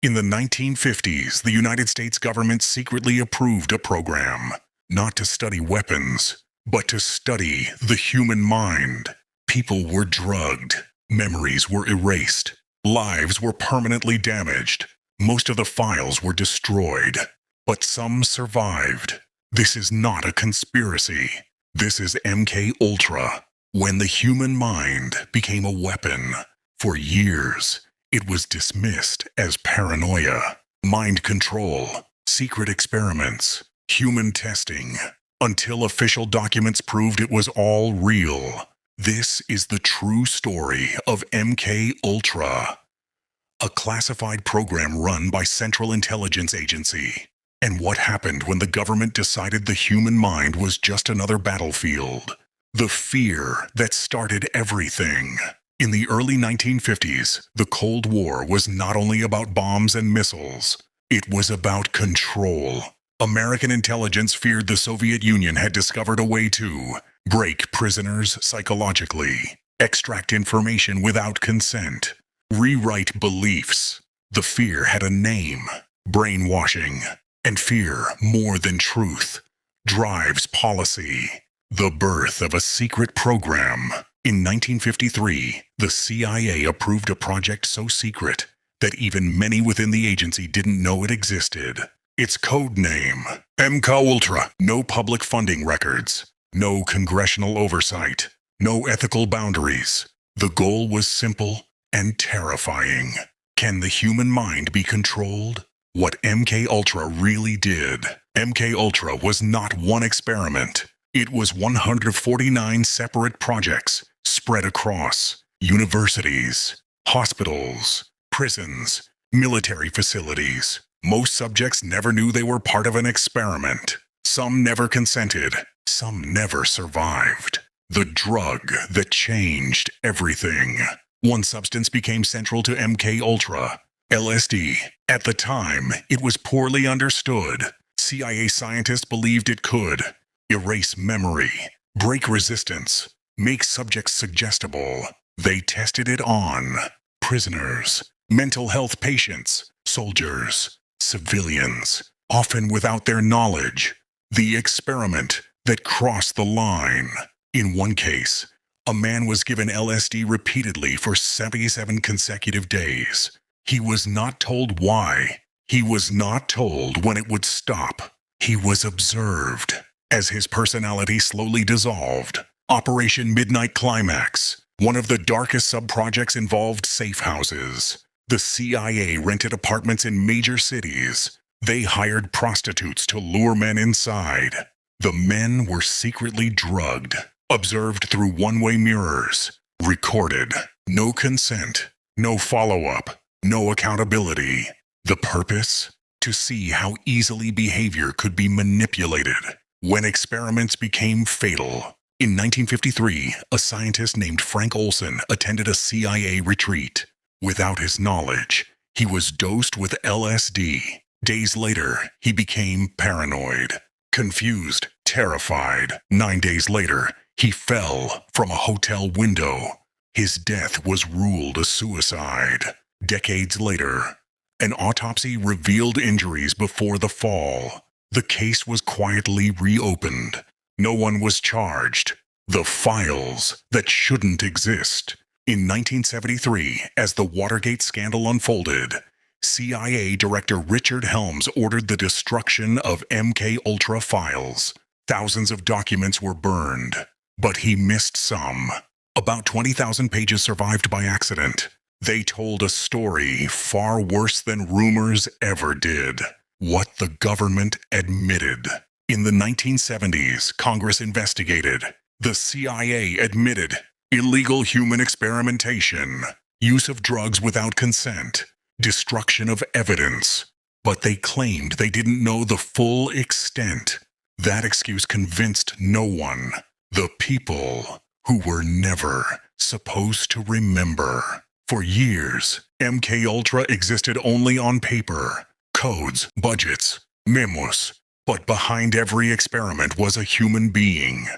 In the 1950s, the United States government secretly approved a program, not to study weapons, but to study the human mind. People were drugged, memories were erased, lives were permanently damaged. Most of the files were destroyed, but some survived. This is not a conspiracy. This is MK Ultra, when the human mind became a weapon. For years, it was dismissed as paranoia, mind control, secret experiments, human testing, until official documents proved it was all real. This is the true story of MK Ultra, a classified program run by Central Intelligence Agency. And what happened when the government decided the human mind was just another battlefield? The fear that started everything. In the early 1950s, the Cold War was not only about bombs and missiles, it was about control. American intelligence feared the Soviet Union had discovered a way to break prisoners psychologically, extract information without consent, rewrite beliefs. The fear had a name: brainwashing. And fear, more than truth, drives policy. The birth of a secret program. In 1953, the CIA approved a project so secret that even many within the agency didn't know it existed. Its code name, MK Ultra. No public funding records, no congressional oversight, no ethical boundaries. The goal was simple and terrifying. Can the human mind be controlled? What MK Ultra really did. MK Ultra was not one experiment. It was 149 separate projects spread across universities, hospitals, prisons, military facilities. Most subjects never knew they were part of an experiment. Some never consented. Some never survived. The drug that changed everything. One substance became central to MK Ultra: LSD. At the time, it was poorly understood. CIA scientists believed it could erase memory, break resistance, make subjects suggestible. They tested it on prisoners, mental health patients, soldiers, civilians, often without their knowledge. The experiment that crossed the line. In one case, a man was given LSD repeatedly for 77 consecutive days. He was not told why. He was not told when it would stop. He was observed as his personality slowly dissolved. Operation Midnight Climax. One of the darkest sub-projects involved safe houses. The CIA rented apartments in major cities. They hired prostitutes to lure men inside. The men were secretly drugged, observed through one-way mirrors, recorded. No consent, no follow-up. No accountability. The purpose? To see how easily behavior could be manipulated. When experiments became fatal. In 1953, a scientist named Frank Olson attended a CIA retreat. Without his knowledge, he was dosed with LSD. Days later, he became paranoid, confused, terrified. 9 days later, he fell from a hotel window. His death was ruled a suicide. Decades later, an autopsy revealed injuries before the fall. The case was quietly reopened. No one was charged. The files that shouldn't exist. In 1973, as the Watergate scandal unfolded, CIA Director Richard Helms ordered the destruction of MK Ultra files. Thousands of documents were burned, but he missed some. About 20,000 pages survived by accident. They told a story far worse than rumors ever did. What the government admitted. In the 1970s, Congress investigated. The CIA admitted illegal human experimentation, use of drugs without consent, destruction of evidence. But they claimed they didn't know the full extent. That excuse convinced no one. The people who were never supposed to remember. For years, MK Ultra existed only on paper. Codes, budgets, memos. But behind every experiment was a human being.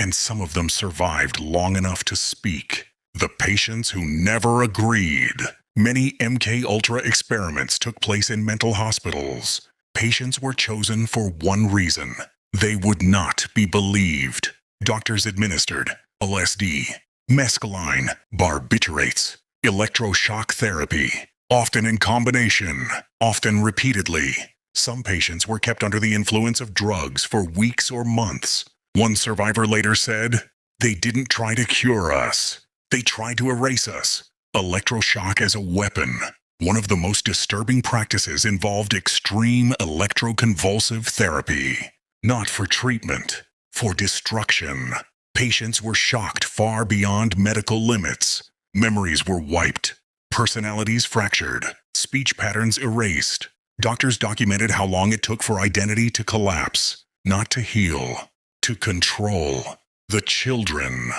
And some of them survived long enough to speak. The patients who never agreed. Many MK-Ultra experiments took place in mental hospitals. Patients were chosen for one reason: they would not be believed. Doctors administered LSD, mescaline, barbiturates, electroshock therapy, often in combination, often repeatedly. Some patients were kept under the influence of drugs for weeks or months. One survivor later said, "They didn't try to cure us. They tried to erase us." Electroshock as a weapon. One of the most disturbing practices involved extreme electroconvulsive therapy. Not for treatment, for destruction. Patients were shocked far beyond medical limits. Memories were wiped. Personalities fractured. Speech patterns erased. Doctors documented how long it took for identity to collapse. Not to heal, to control. The children.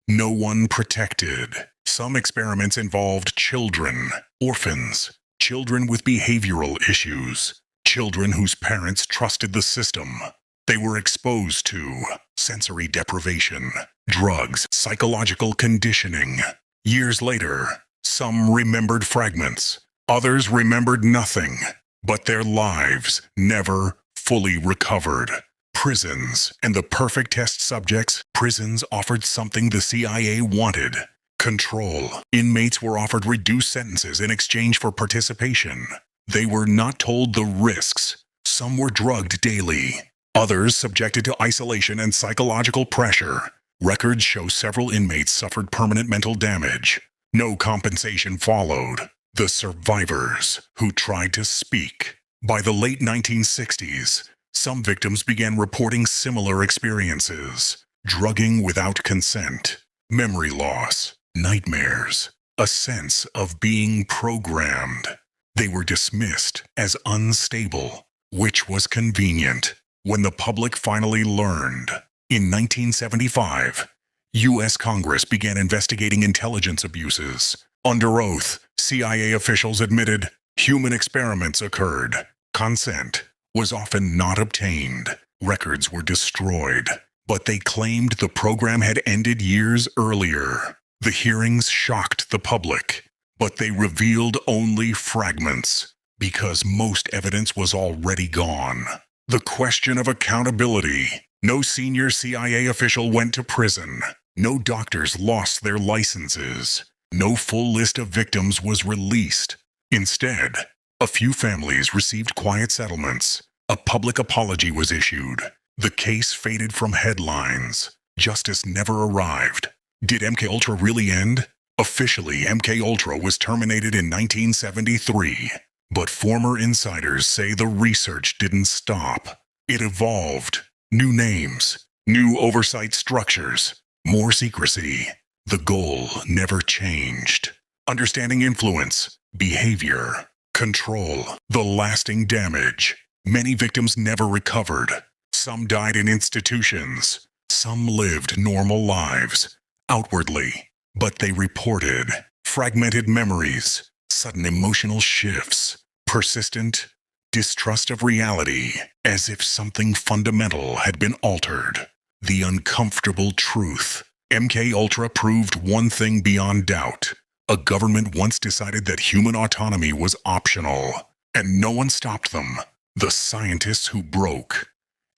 No one protected. Some experiments involved children, orphans, children with behavioral issues, children whose parents trusted the system. They were exposed to sensory deprivation, drugs, psychological conditioning. Years later, some remembered fragments, others remembered nothing, but their lives never fully recovered. Prisons and the perfect test subjects. Prisons offered something the CIA wanted: control. Inmates were offered reduced sentences in exchange for participation. They were not told the risks. Some were drugged daily. Others subjected to isolation and psychological pressure. Records show several inmates suffered permanent mental damage. No compensation followed. The survivors who tried to speak. By the late 1960s, some victims began reporting similar experiences: drugging without consent, memory loss, nightmares, a sense of being programmed. They were dismissed as unstable, which was convenient. When the public finally learned, in 1975, U.S. Congress began investigating intelligence abuses. Under oath, CIA officials admitted human experiments occurred. Consent was often not obtained. Records were destroyed. But they claimed the program had ended years earlier. The hearings shocked the public, but they revealed only fragments, because most evidence was already gone. The question of accountability. No senior CIA official went to prison. No doctors lost their licenses. No full list of victims was released. Instead, a few families received quiet settlements. A public apology was issued. The case faded from headlines. Justice never arrived. Did MKUltra really end? Officially, MKUltra was terminated in 1973. But former insiders say the research didn't stop. It evolved. New names, new oversight structures, more secrecy. The goal never changed. Understanding influence, behavior, control, the lasting damage. Many victims never recovered. Some died in institutions. Some lived normal lives, outwardly, but they reported fragmented memories, sudden emotional shifts, persistent distrust of reality, as if something fundamental had been altered. The uncomfortable truth. MKUltra proved one thing beyond doubt. A government once decided that human autonomy was optional, and no one stopped them. The scientists who broke,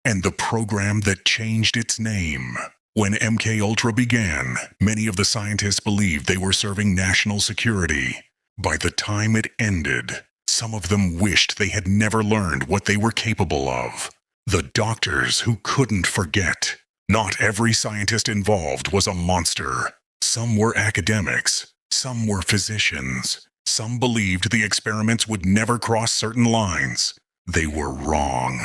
and the program that changed its name. When MKUltra began, many of the scientists believed they were serving national security. By the time it ended, some of them wished they had never learned what they were capable of. The doctors who couldn't forget. Not every scientist involved was a monster. Some were academics. Some were physicians. Some believed the experiments would never cross certain lines. They were wrong.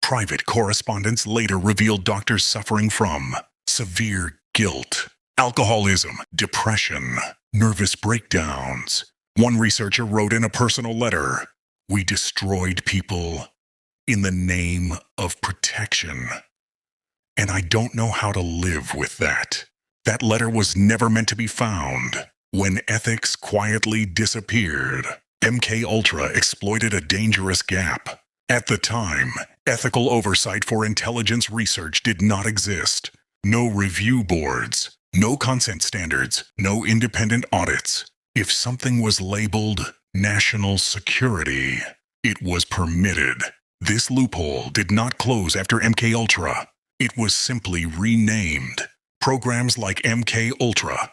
Private correspondence later revealed doctors suffering from severe guilt, alcoholism, depression, nervous breakdowns. One researcher wrote in a personal letter, "We destroyed people in the name of protection. And I don't know how to live with that." That letter was never meant to be found. When ethics quietly disappeared, MKUltra exploited a dangerous gap. At the time, ethical oversight for intelligence research did not exist. No review boards, no consent standards, no independent audits. If something was labeled national security, it was permitted. This loophole did not close after MKUltra. It was simply renamed. Programs like MKUltra,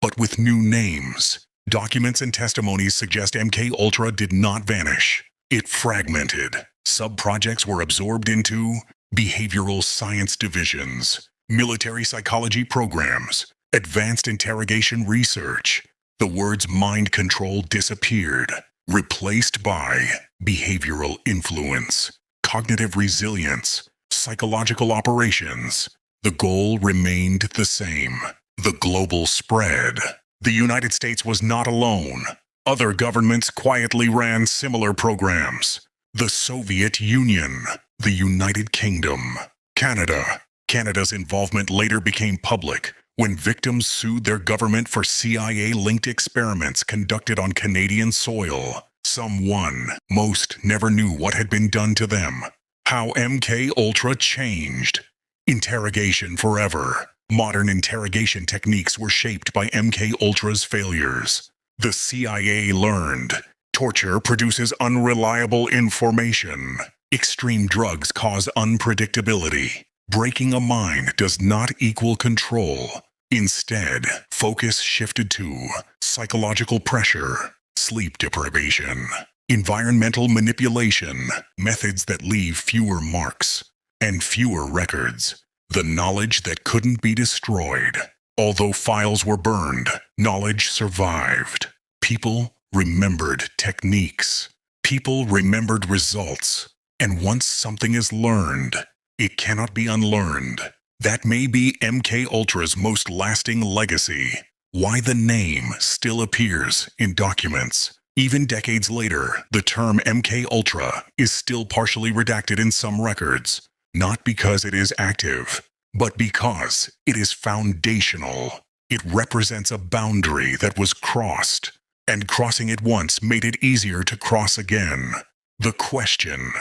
but with new names. Documents and testimonies suggest MKUltra did not vanish. It fragmented. Sub-projects were absorbed into behavioral science divisions, military psychology programs, advanced interrogation research. The words mind control disappeared, replaced by behavioral influence, cognitive resilience, psychological operations. The goal remained the same: the global spread. The United States was not alone. Other governments quietly ran similar programs. The Soviet Union, the United Kingdom, Canada. Canada's involvement later became public when victims sued their government for CIA-linked experiments conducted on Canadian soil. Some won. Most never knew what had been done to them. How MKUltra changed. Interrogation forever. Modern interrogation techniques were shaped by MKUltra's failures. The CIA learned. Torture produces unreliable information. Extreme drugs cause unpredictability. Breaking a mind does not equal control. Instead, focus shifted to psychological pressure, sleep deprivation, environmental manipulation, methods that leave fewer marks and fewer records. The knowledge that couldn't be destroyed. Although files were burned, knowledge survived. People remembered techniques. People remembered results. And once something is learned, it cannot be unlearned. That may be MKUltra's most lasting legacy. Why the name still appears in documents. Even decades later, the term MKUltra is still partially redacted in some records. Not because it is active, but because it is foundational. It represents a boundary that was crossed, and crossing it once made it easier to cross again. The question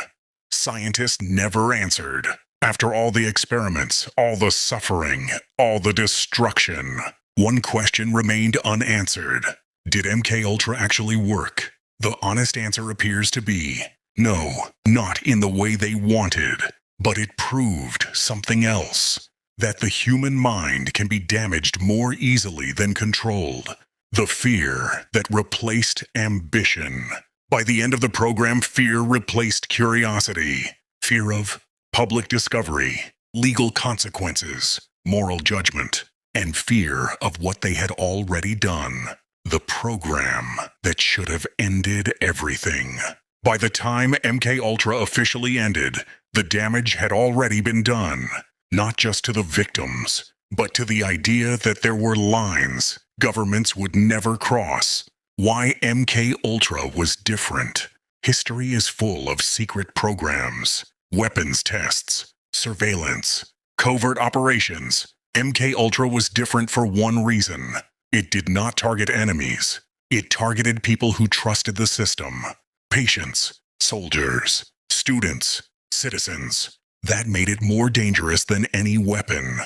scientists never answered. After all the experiments, all the suffering, all the destruction, one question remained unanswered. Did MKUltra actually work? The honest answer appears to be no, not in the way they wanted. But it proved something else. That the human mind can be damaged more easily than controlled. The fear that replaced ambition. By the end of the program, fear replaced curiosity. Fear of public discovery, legal consequences, moral judgment, and fear of what they had already done. The program that should have ended everything. By the time MKUltra officially ended, the damage had already been done, not just to the victims, but to the idea that there were lines governments would never cross. Why MKUltra was different. History is full of secret programs, weapons tests, surveillance, covert operations. MKUltra was different for one reason. It did not target enemies. It targeted people who trusted the system. Patients, soldiers, students, citizens. That made it more dangerous than any weapon.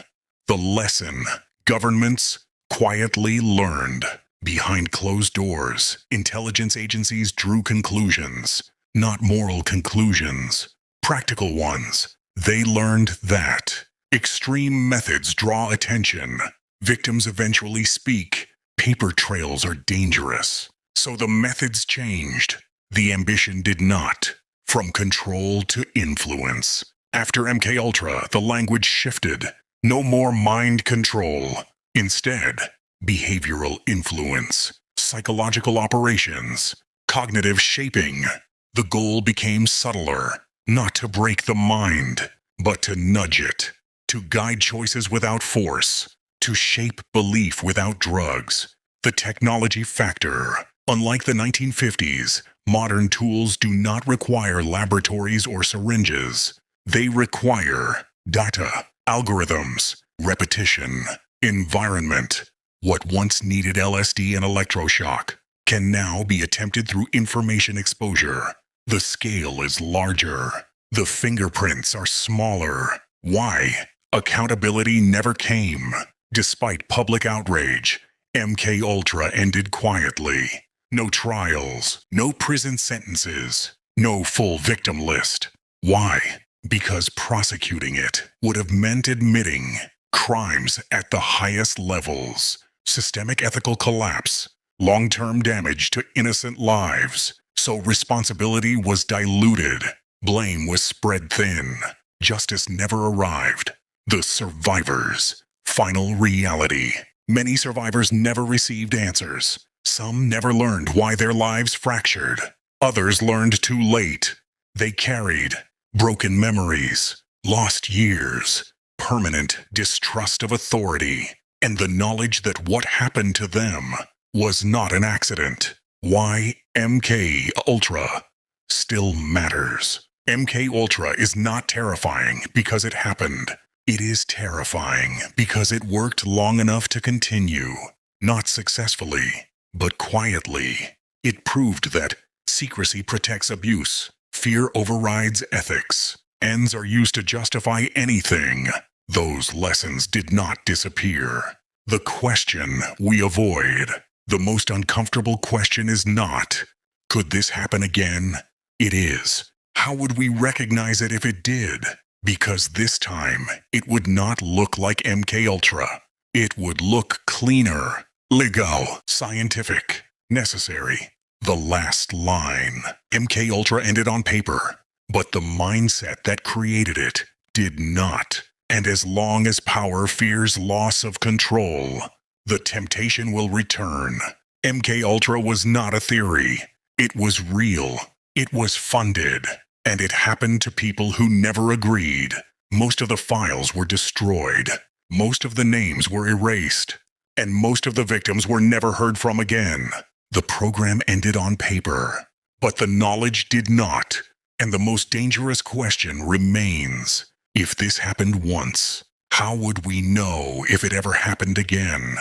The lesson governments quietly learned. Behind closed doors, intelligence agencies drew conclusions, not moral conclusions, practical ones. They learned that extreme methods draw attention. Victims eventually speak. Paper trails are dangerous. So the methods changed. The ambition did not. From control to influence. After MKUltra, the language shifted. No more mind control. Instead, behavioral influence, psychological operations, cognitive shaping. The goal became subtler. Not to break the mind, but to nudge it. To guide choices without force. To shape belief without drugs. The technology factor. Unlike the 1950s, modern tools do not require laboratories or syringes. They require data, algorithms, repetition, environment. What once needed LSD and electroshock can now be attempted through information exposure. The scale is larger. The fingerprints are smaller. Why? Accountability never came. Despite public outrage, MK Ultra ended quietly. No trials, no prison sentences, no full victim list. Why? Because prosecuting it would have meant admitting crimes at the highest levels, systemic ethical collapse, long-term damage to innocent lives. So responsibility was diluted. Blame was spread thin. Justice never arrived. The survivors. Final reality. Many survivors never received answers. Some never learned why their lives fractured. Others learned too late. They carried broken memories, lost years, permanent distrust of authority, and the knowledge that what happened to them was not an accident. Why MK Ultra still matters. MK Ultra is not terrifying because it happened. It is terrifying because it worked long enough to continue. Not successfully, but quietly. It proved that secrecy protects abuse. Fear overrides ethics. Ends are used to justify anything. Those lessons did not disappear. The question we avoid, the most uncomfortable question is not, could this happen again? It is, how would we recognize it if it did? Because this time, it would not look like MK Ultra. It would look cleaner, legal, scientific, necessary. The last line. MK Ultra ended on paper, but the mindset that created it did not. And as long as power fears loss of control, the temptation will return. MK Ultra was not a theory. It was real. It was funded. And it happened to people who never agreed. Most of the files were destroyed. Most of the names were erased. And most of the victims were never heard from again. The program ended on paper, but the knowledge did not. And the most dangerous question remains. If this happened once, how would we know if it ever happened again?